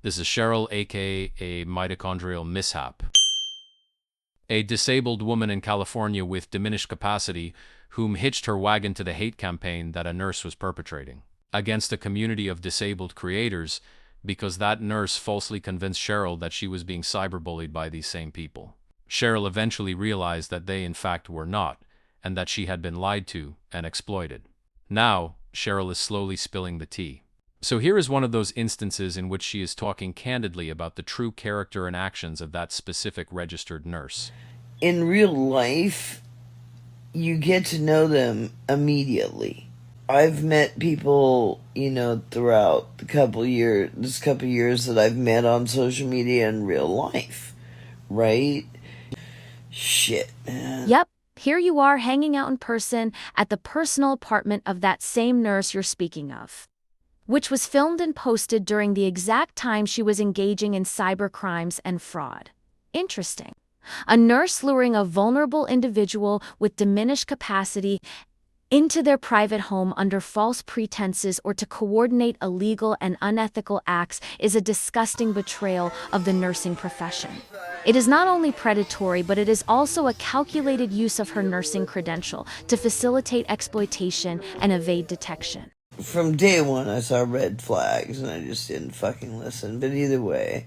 This is Cheryl, aka Mitochondrial Mishap, a disabled woman in California with diminished capacity whom hitched her wagon to the hate campaign that a nurse was perpetrating against a community of disabled creators because that nurse falsely convinced Cheryl that she was being cyberbullied by these same people. Cheryl eventually realized that they in fact were not, and that she had been lied to and exploited. Now, Cheryl is slowly spilling the tea. So here is one of those instances in which she is talking candidly about the true character and actions of that specific registered nurse. In real life, you get to know them immediately. I've met people, throughout this couple years that I've met on social media in real life, right? Shit, man. Yep, here you are hanging out in person at the personal apartment of that same nurse you're speaking of, which was filmed and posted during the exact time she was engaging in cyber crimes and fraud. Interesting. A nurse luring a vulnerable individual with diminished capacity into their private home under false pretenses or to coordinate illegal and unethical acts is a disgusting betrayal of the nursing profession. It is not only predatory, but it is also a calculated use of her nursing credential to facilitate exploitation and evade detection. From day one, I saw red flags and I just didn't fucking listen. But either way,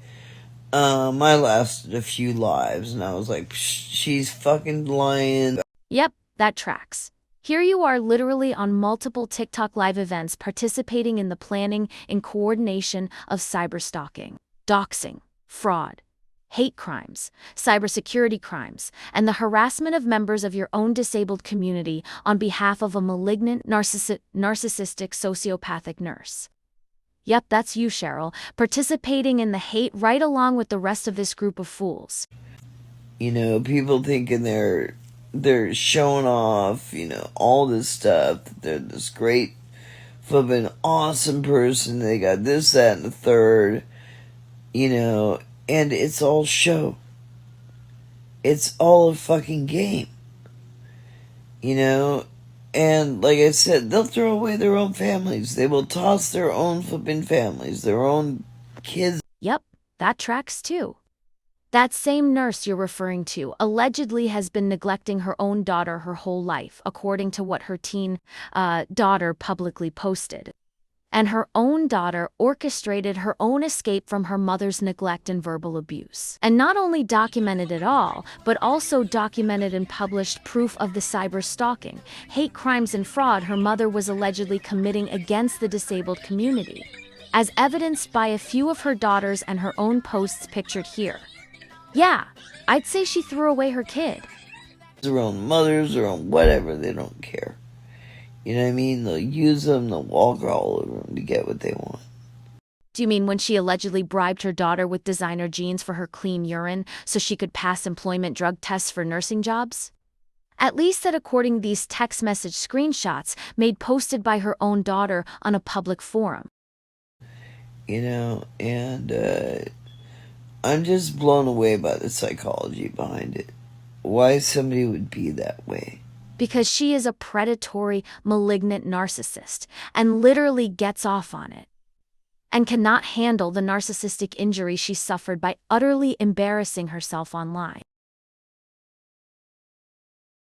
I lasted a few lives and I was like, she's fucking lying. Yep, that tracks. Here you are literally on multiple TikTok live events participating in the planning and coordination of cyberstalking, doxing, fraud, hate crimes, cybersecurity crimes, and the harassment of members of your own disabled community on behalf of a malignant, narcissistic, sociopathic nurse. Yep, that's you, Cheryl, participating in the hate right along with the rest of this group of fools. People thinking they're showing off, all this stuff, that they're this great, flipping awesome person, they got this, that, and the third, and it's all show. It's all a fucking game. And like I said, they'll throw away their own families. They will toss their own flipping families, their own kids. Yep, that tracks too. That same nurse you're referring to allegedly has been neglecting her own daughter her whole life, according to what her teen daughter publicly posted. And her own daughter orchestrated her own escape from her mother's neglect and verbal abuse. And not only documented it all, but also documented and published proof of the cyber stalking, hate crimes and fraud her mother was allegedly committing against the disabled community, as evidenced by a few of her daughters and her own posts pictured here. Yeah, I'd say she threw away her kid. Their own mothers, their own whatever, they don't care. You know what I mean? They'll use them, they'll walk all over them to get what they want. Do you mean when she allegedly bribed her daughter with designer jeans for her clean urine so she could pass employment drug tests for nursing jobs? At least that according to these text message screenshots made posted by her own daughter on a public forum. And I'm just blown away by the psychology behind it. Why somebody would be that way. Because she is a predatory, malignant narcissist and literally gets off on it, and cannot handle the narcissistic injury she suffered by utterly embarrassing herself online.